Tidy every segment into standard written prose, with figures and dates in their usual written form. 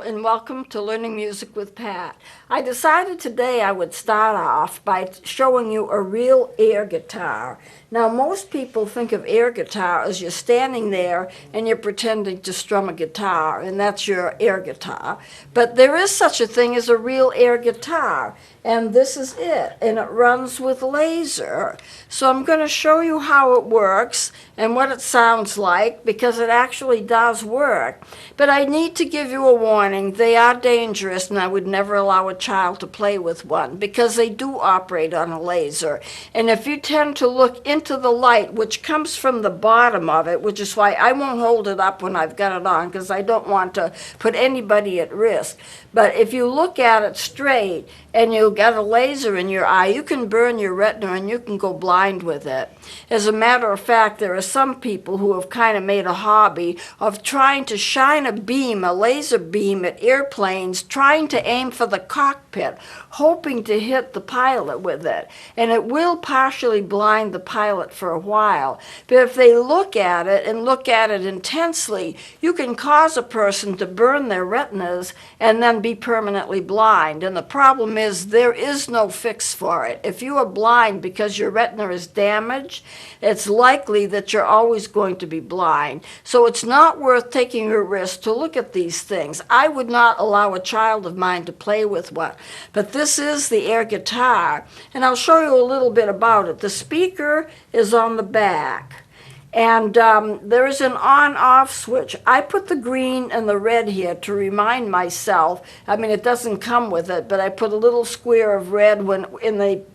and welcome to Learning Music with Pat. I decided today I would start off by showing you a real air guitar. Now, most people think of air guitar as you're standing there and you're pretending to strum a guitar, and that's your air guitar. But there is such a thing as a real air guitar, and this is it, and it runs with laser. So I'm going to show you how it works and what it sounds like, because it actually does work. But I need to give you a warning. They are dangerous, and I would never allow a child to play with one because they do operate on a laser. And if you tend to look into the light, which comes from the bottom of it, which is why I won't hold it up when I've got it on, because I don't want to put anybody at risk. But if you look at it straight and you've got a laser in your eye, you can burn your retina and you can go blind with it. As a matter of fact, there are some people who have kind of made a hobby of trying to shine a beam, a laser beam, at airplanes, trying to aim for the cockpit, hoping to hit the pilot with it. And it will partially blind the pilot for a while. But if they look at it and look at it intensely, you can cause a person to burn their retinas and then be permanently blind. And the problem is there is no fix for it. If you are blind because your retina is damaged, it's likely that you're always going to be blind. So it's not worth taking a risk to look at these things. I would not allow a child of mine to play with one. But this is the air guitar, and I'll show you a little bit about it. The speaker is on the back. And there is an on-off switch. I put the green and the red here to remind myself. I mean, it doesn't come with it, but I put a little square of red when in the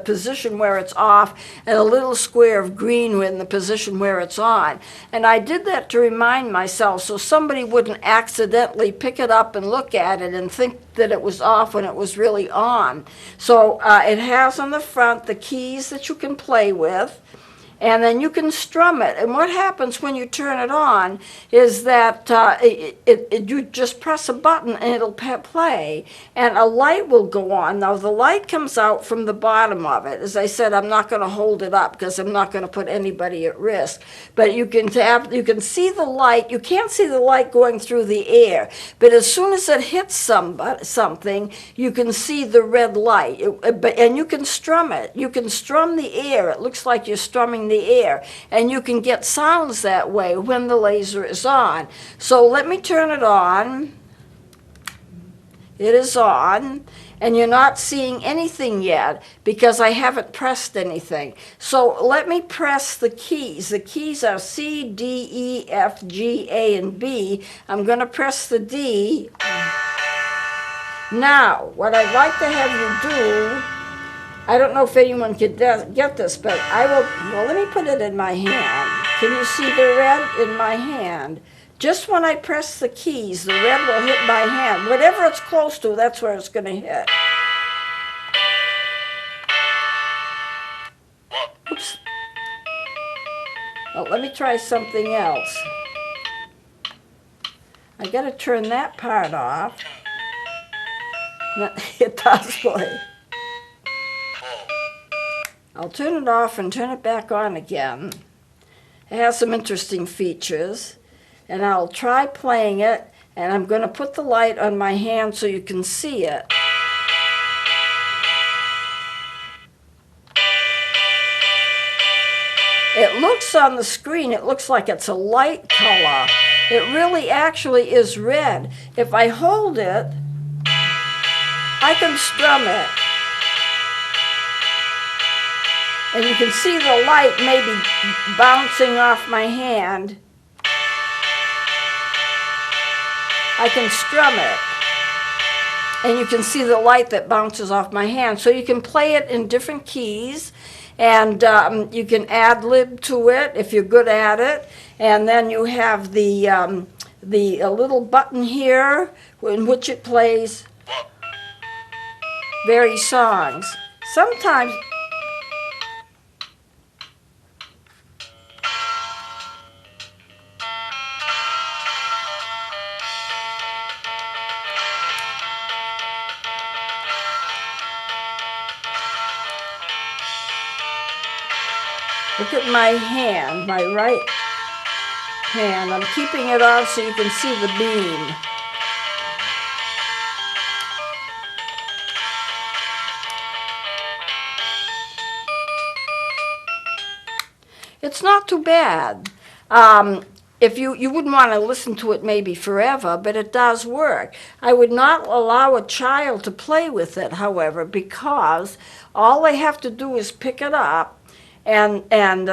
position where it's off, and a little square of green in the position where it's on. And I did that to remind myself so somebody wouldn't accidentally pick it up and look at it and think that it was off when it was really on. So it has on the front the keys that you can play with, and then you can strum it. And what happens when you turn it on is that you just press a button and it'll play, and a light will go on. Now, the light comes out from the bottom of it. As I said, I'm not going to hold it up because I'm not going to put anybody at risk. But you can see the light. You can't see the light going through the air, but as soon as it hits something, you can see the red light. And you can strum it. You can strum the air. It looks like you're strumming the air, and you can get sounds that way when the laser is on. So let me turn it on. It is on, and you're not seeing anything yet because I haven't pressed anything. So let me press the keys. The keys are C, D, E, F, G, A, and B. I'm going to press the D. Now, what I'd like to have you do, I don't know if anyone could get this, but I will, well, let me put it in my hand. Can you see the red in my hand? Just when I press the keys, the red will hit my hand. Whatever it's close to, that's where it's going to hit. Oops. Well, let me try something else. I got to turn that part off. It does play. I'll turn it off and turn it back on again. It has some interesting features, and I'll try playing it, and I'm going to put the light on my hand so you can see it. It looks on the screen, it looks like it's a light color. It really actually is red. If I hold it, I can strum it. And you can see the light maybe bouncing off my hand. I can strum it. And you can see the light that bounces off my hand. So you can play it in different keys, and you can ad-lib to it if you're good at it. And then you have the little button here in which it plays various songs. Sometimes look at my hand, my right hand. I'm keeping it on so you can see the beam. it's not too bad. If you wouldn't want to listen to it maybe forever, but it does work. I would not allow a child to play with it, however, because all they have to do is pick it up and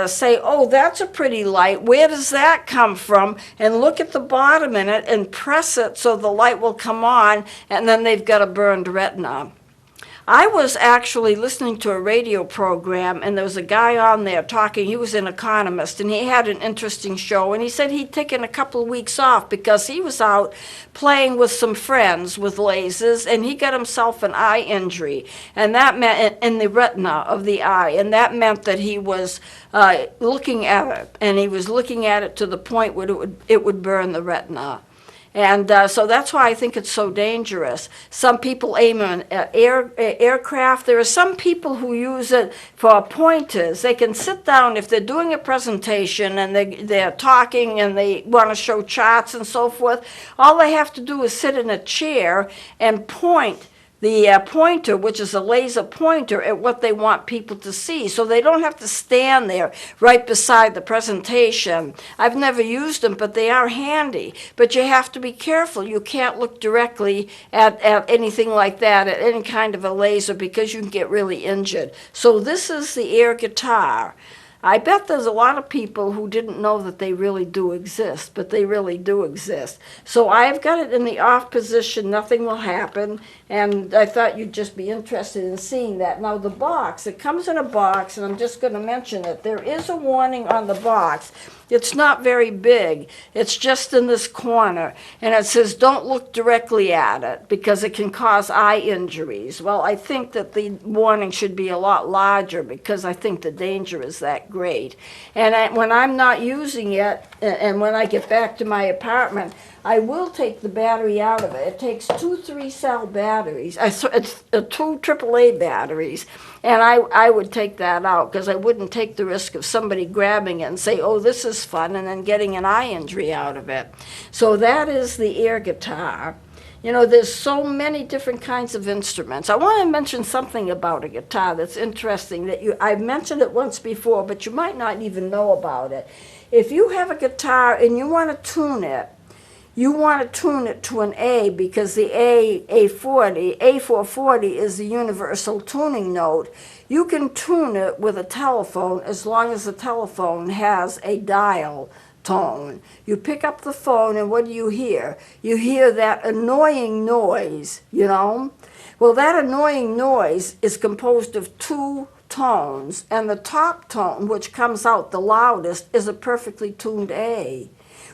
say, oh, that's a pretty light. Where does that come from? And look at the bottom in it and press it so the light will come on, and then they've got a burned retina. I was actually listening to a radio program, and there was a guy on there talking. He was an economist, and he had an interesting show, and he said he'd taken a couple of weeks off because he was out playing with some friends with lasers, and he got himself an eye injury, and that meant in the retina of the eye, and that meant that he was looking at it, and he was looking at it to the point where it would burn the retina. And so that's why I think it's so dangerous. Some people aim at aircraft. There are some people who use it for pointers. They can sit down if they're doing a presentation and they're talking and they want to show charts and so forth. All they have to do is sit in a chair and point the pointer, which is a laser pointer, at what they want people to see. So they don't have to stand there right beside the presentation. I've never used them, but they are handy. But you have to be careful. You can't look directly at anything like that, at any kind of a laser, because you can get really injured. So this is the air guitar. I bet there's a lot of people who didn't know that they really do exist, but they really do exist. So I've got it in the off position, nothing will happen, and I thought you'd just be interested in seeing that. Now the box, it comes in a box, and I'm just going to mention it. There is a warning on the box. It's not very big. It's just in this corner, and it says don't look directly at it because it can cause eye injuries. Well, I think that the warning should be a lot larger because I think the danger is that great. And when I'm not using it, and when I get back to my apartment, I will take the battery out of it. It takes 2 3-cell batteries. It's 2 AAA batteries, and I would take that out because I wouldn't take the risk of somebody grabbing it and say, oh, this is fun, and then getting an eye injury out of it. So that is the air guitar. You know, there's so many different kinds of instruments. I want to mention something about a guitar that's interesting that I've mentioned it once before, but you might not even know about it. If you have a guitar and you want to tune it, you want to tune it to an A because the A440 is the universal tuning note. You can tune it with a telephone as long as the telephone has a dial tone. You pick up the phone and what do you hear? You hear that annoying noise, you know? Well, that annoying noise is composed of 2 tones, and the top tone, which comes out the loudest, is a perfectly tuned A.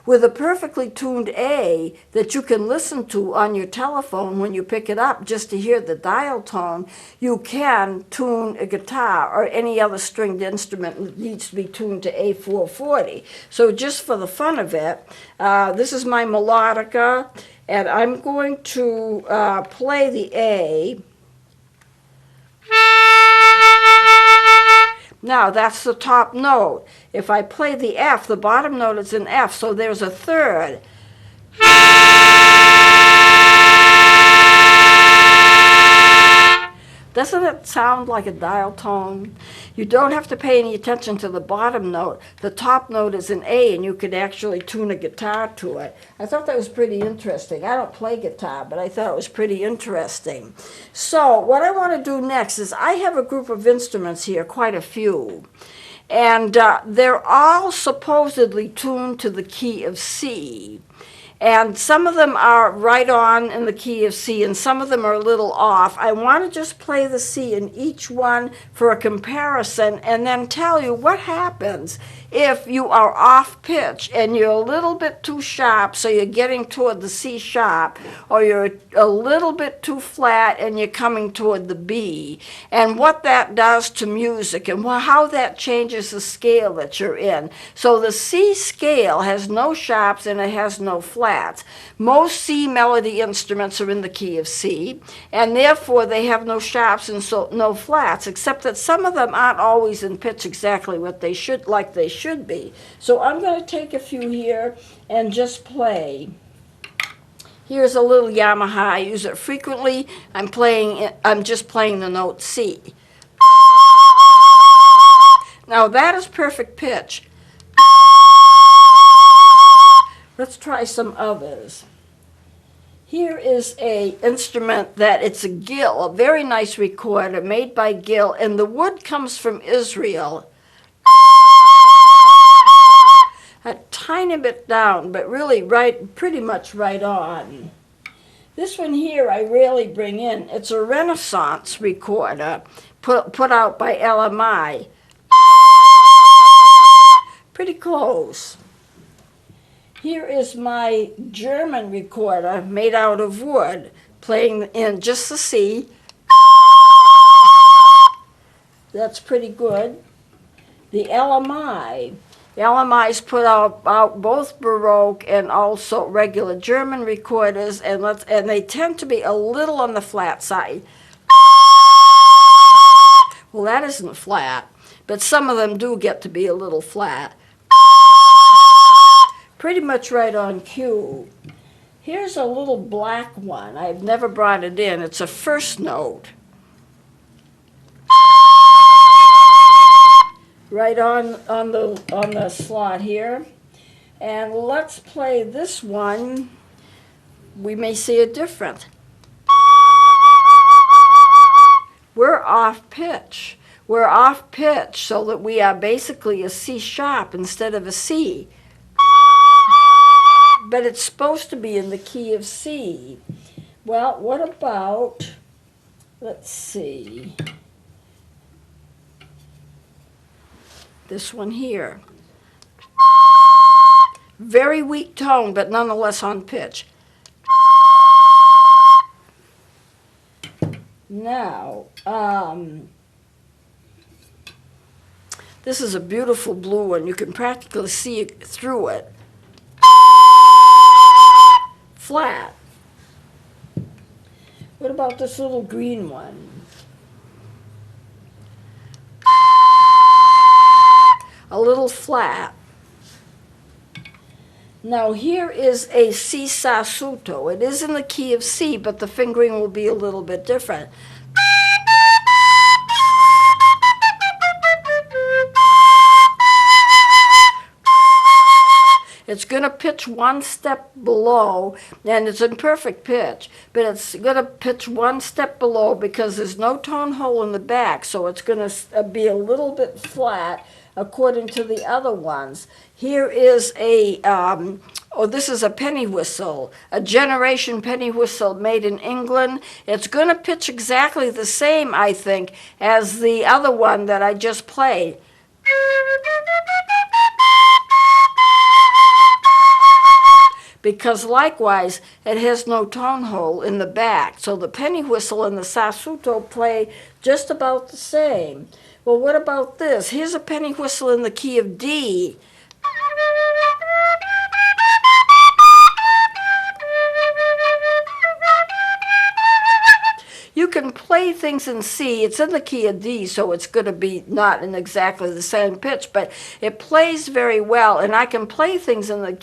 With a perfectly tuned A that you can listen to on your telephone when you pick it up just to hear the dial tone, you can tune a guitar or any other stringed instrument that needs to be tuned to A440. So just for the fun of it, this is my melodica, and I'm going to play the A. Now, that's the top note. If I play the F, the bottom note is an F, so there's a third. Doesn't it sound like a dial tone? You don't have to pay any attention to the bottom note. The top note is an A, and you could actually tune a guitar to it. I thought that was pretty interesting. I don't play guitar, but I thought it was pretty interesting. So what I want to do next is I have a group of instruments here, quite a few. And they're all supposedly tuned to the key of C. And some of them are right on in the key of C, and some of them are a little off. I want to just play the C in each one for a comparison and then tell you what happens if you are off pitch and you're a little bit too sharp, so you're getting toward the C sharp, or you're a little bit too flat and you're coming toward the B, and what that does to music and how that changes the scale that you're in. So the C scale has no sharps and it has no flats. Most C melody instruments are in the key of C, and therefore they have no sharps and so no flats, except that some of them aren't always in pitch exactly what they should be. So I'm going to take a few here and just play. Here's a little Yamaha. I use it frequently. I'm just playing the note C. Now that is perfect pitch. Let's try some others. Here is a instrument that it's a Gill, a very nice recorder made by Gill, and the wood comes from Israel. A tiny bit down, but really pretty much right on. This one here I rarely bring in. It's a Renaissance recorder put out by LMI. Pretty close. Here is my German recorder made out of wood, playing in just the C. That's pretty good. The LMI. LMI's put out both Baroque and also regular German recorders, and they tend to be a little on the flat side. Well, that isn't flat, but some of them do get to be a little flat. Pretty much right on cue. Here's a little black one. I've never brought it in. It's a first note. Right on the slot here. And let's play this one. We may see a difference. We're off pitch. We're off pitch so that we are basically a C sharp instead of a C. But it's supposed to be in the key of C. Well, what about, let's see, this one here. Very weak tone, but nonetheless on pitch. Now, this is a beautiful blue one. You can practically see it through it. Flat. What about this little green one? A little flat. Now here is a C sassuto. It is in the key of C, but the fingering will be a little bit different. It's going to pitch one step below, and it's in perfect pitch, but it's going to pitch one step below because there's no tone hole in the back, so it's going to be a little bit flat according to the other ones. Here is this is a penny whistle, a generation penny whistle made in England. It's going to pitch exactly the same, I think, as the other one that I just played. Because likewise, it has no tone hole in the back. So the penny whistle and the sassuto play just about the same. Well, what about this? Here's a penny whistle in the key of D. You can play things in C. It's in the key of D, so it's going to be not in exactly the same pitch, but it plays very well, and I can play things in the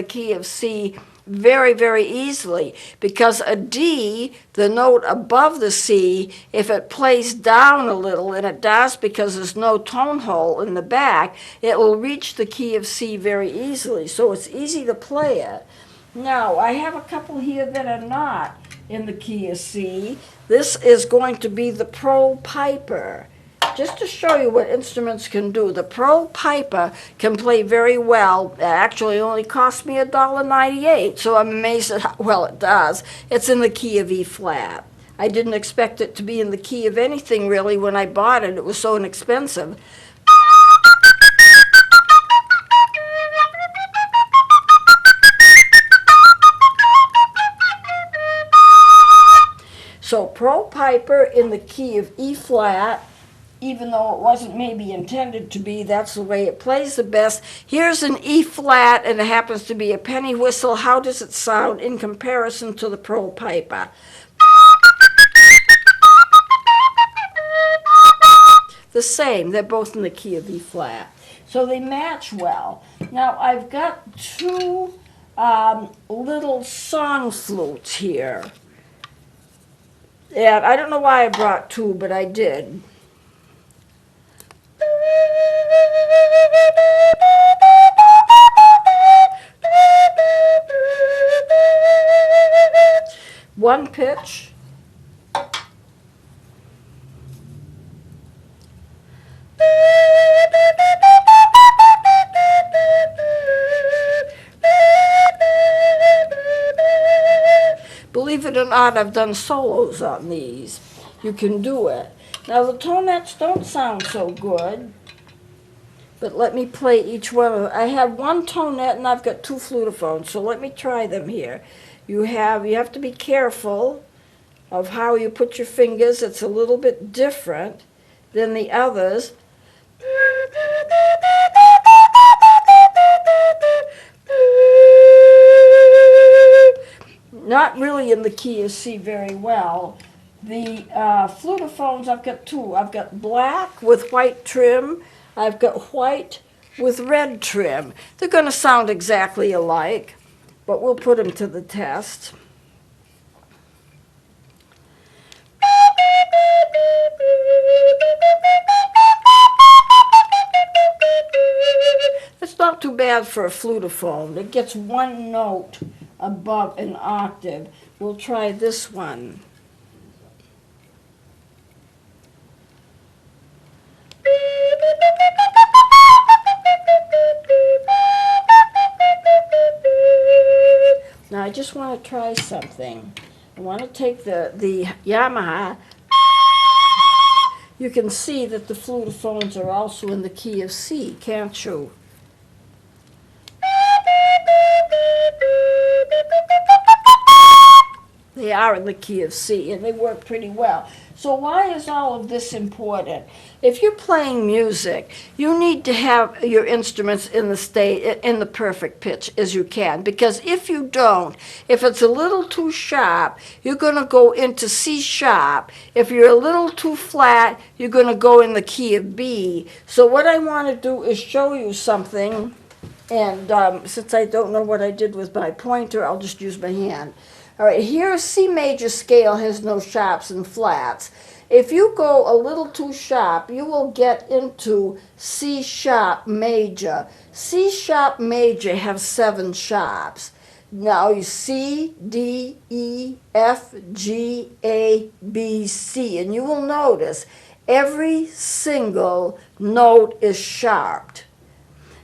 key of C very, very easily, because a D, the note above the C, if it plays down a little, and it does because there's no tone hole in the back, it will reach the key of C very easily, so it's easy to play it. Now, I have a couple here that are not in the key of C. This is going to be the Pro Piper. Just to show you what instruments can do, the Pro Piper can play very well. It actually only cost me $1.98, so I'm amazed at how well it does. It's in the key of E flat. I didn't expect it to be in the key of anything really when I bought it. It was so inexpensive. So Pro Piper in the key of E flat, even though it wasn't maybe intended to be, that's the way it plays the best. Here's an E flat, and it happens to be a penny whistle. How does it sound in comparison to the Pro Piper? The same. They're both in the key of E flat. So they match well. Now I've got two little song flutes here. And I don't know why I brought two, but I did. one pitch. Believe it or not, I've done solos on these. You can do it. Now the tonettes don't sound so good, but let me play each one of them. I have one tonette and I've got two flutophones, so let me try them here. You have to be careful of how you put your fingers. It's a little bit different than the others. Not really in the key of C very well. The flutophones, I've got two. I've got black with white trim. I've got white with red trim. They're going to sound exactly alike, but we'll put them to the test. It's not too bad for a flutophone. It gets one note above an octave. We'll try this one. Now I just want to try something. I want to take the Yamaha. You can see that the flutophones are also in the key of C, can't you? They are in the key of C, and they work pretty well. So why is all of this important? If you're playing music, you need to have your instruments in the perfect pitch as you can, because if you don't, if it's a little too sharp, you're going to go into C sharp. If you're a little too flat, you're going to go in the key of B. So what I want to do is show you something, and since I don't know what I did with my pointer, I'll just use my hand. All right, here C major scale has no sharps and flats. If you go a little too sharp, you will get into C sharp major. C sharp major have 7 sharps. Now you C, D, E, F, G, A, B, C. And you will notice every single note is sharped.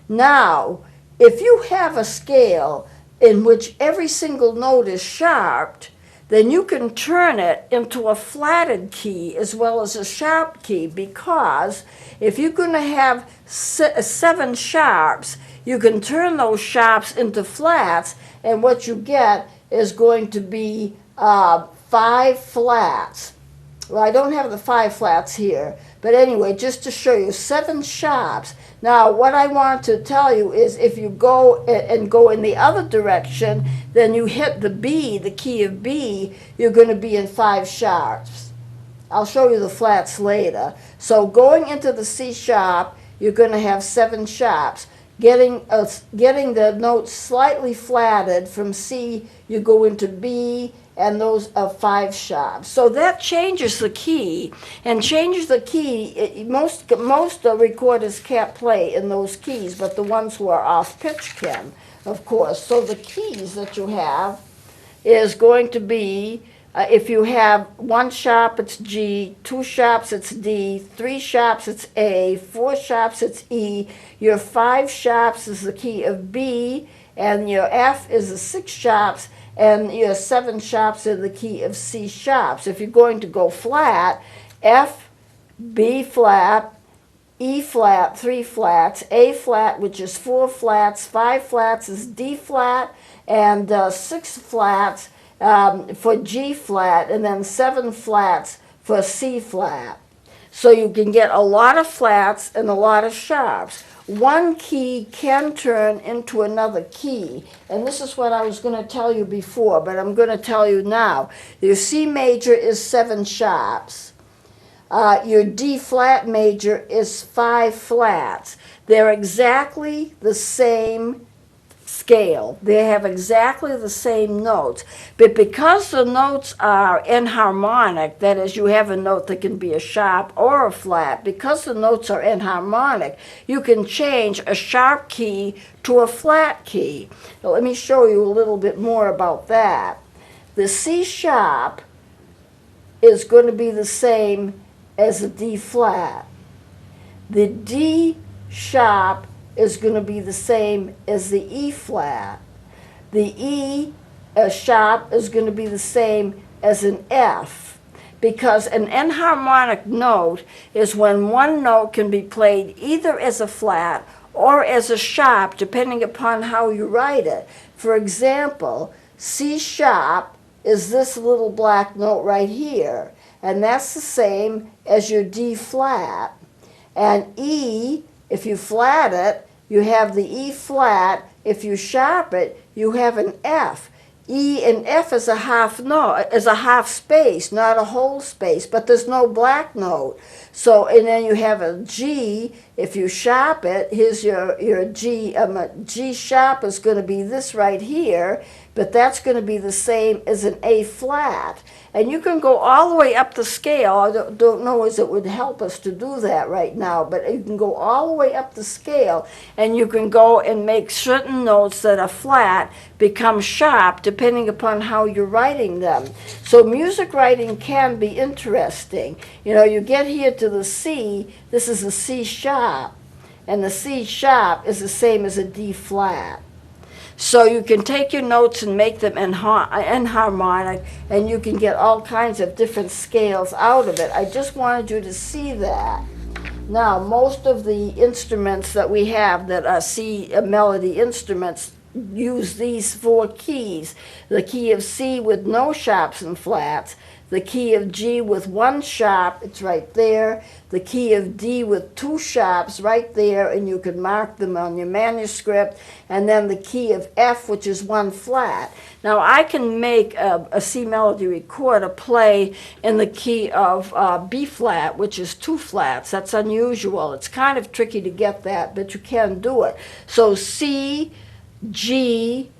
Now, if you have a scale in which every single note is sharped, then you can turn it into a flatted key as well as a sharp key, because if you're going to have 7 sharps, you can turn those sharps into flats, and what you get is going to be 5 flats. Well, I don't have the 5 flats here, but anyway, just to show you, 7 sharps. Now, what I want to tell you is if you go and go in the other direction, then you hit the B, the key of B, you're going to be in 5 sharps. I'll show you the flats later. So going into the C sharp, you're going to have 7 sharps. Getting the notes slightly flatted from C, you go into B, and those are 5 sharps. So that changes the key, and changes the key. Most recorders can't play in those keys, but the ones who are off pitch can, of course. So the keys that you have is going to be, if you have 1 sharp, it's G, 2 sharps, it's D, 3 sharps, it's A, 4 sharps, it's E, your 5 sharps is the key of B, and your F is the 6 sharps, and your 7 sharps in the key of C sharps. If you're going to go flat, F, B flat, E flat, 3 flats, A flat, which is 4 flats, 5 flats is D flat, and 6 flats for G flat, and then 7 flats for C flat. So you can get a lot of flats and a lot of sharps. One key can turn into another key, and this is what I was going to tell you before, but I'm going to tell you now. Your C major is 7 sharps. Your D flat major is 5 flats. They're exactly the same scale. They have exactly the same notes. But because the notes are enharmonic, that is, you have a note that can be a sharp or a flat, because the notes are enharmonic, you can change a sharp key to a flat key. Now, let me show you a little bit more about that. the C sharp is going to be the same as a D flat. The D sharp is going to be the same as the E flat. The E sharp is going to be the same as an F, because an enharmonic note is when one note can be played either as a flat or as a sharp, depending upon how you write it. For example, C sharp is this little black note right here, and that's the same as your D flat. And E, if you flat it, you have the E flat. If you sharp it, you have an F. E and F is a half note, is a half space, not a whole space, but there's no black note. So, and then you have a G. If you sharp it, here's your G. G sharp is going to be this right here, but that's going to be the same as an A flat. And you can go all the way up the scale. I don't know as it would help us to do that right now, but you can go all the way up the scale, and you can go and make certain notes that are flat become sharp depending upon how you're writing them. So music writing can be interesting. You know, you get here to the C, this is a C sharp, and the C sharp is the same as a D flat. So you can take your notes and make them enharmonic, and you can get all kinds of different scales out of it. I just wanted you to see that. Now, most of the instruments that we have that are C melody instruments use these 4 keys. The key of C with no sharps and flats, the key of G with 1 sharp, it's right there, the key of D with 2 sharps right there, and you can mark them on your manuscript, and then the key of F, which is 1 flat. Now I can make a C melody recorder play in the key of B flat, which is 2 flats. That's unusual. It's kind of tricky to get that, but you can do it. So C, G,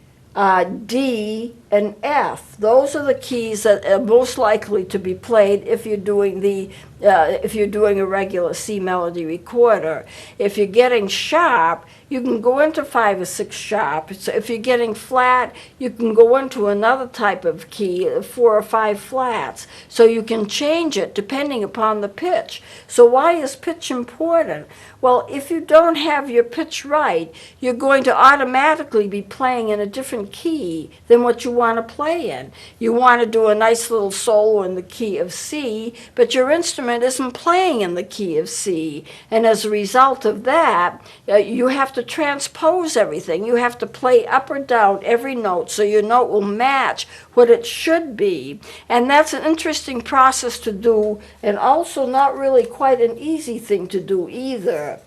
D, and F. Those are the keys that are most likely to be played if you're doing a regular C melody recorder. If you're getting sharp, you can go into 5 or 6 sharp. So if you're getting flat, you can go into another type of key, 4 or 5 flats. So you can change it depending upon the pitch. So why is pitch important? Well, if you don't have your pitch right, you're going to automatically be playing in a different key than what you want to play in. You want to do a nice little solo in the key of C, but your instrument isn't playing in the key of C. And as a result of that, you have to transpose everything. You have to play up or down every note so your note will match what it should be. And that's an interesting process to do, and also not really quite an easy thing to do either.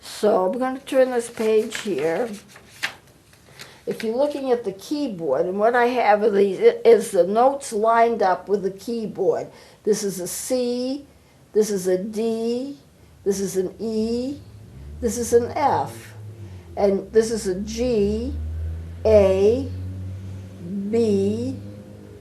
So I'm going to turn this page here. If you're looking at the keyboard, and what I have of these is the notes lined up with the keyboard. This is a C, this is a D, this is an E, this is an F, and this is a G, A, B,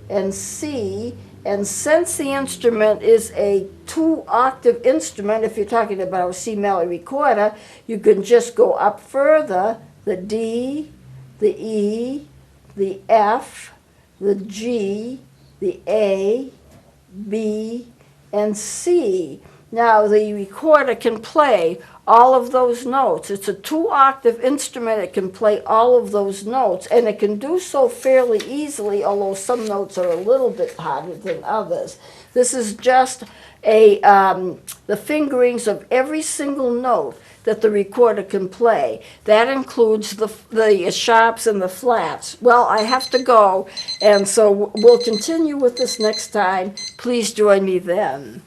and C. And since the instrument is a 2-octave instrument, if you're talking about a C melody recorder, you can just go up further, the D, the E, the F, the G, the A, B, and C. Now the recorder can play all of those notes. It's a 2-octave instrument. It can play all of those notes, and it can do so fairly easily, although some notes are a little bit harder than others. This is just the fingerings of every single note that the recorder can play. That includes the sharps and the flats. Well, I have to go, and so we'll continue with this next time. Please join me then.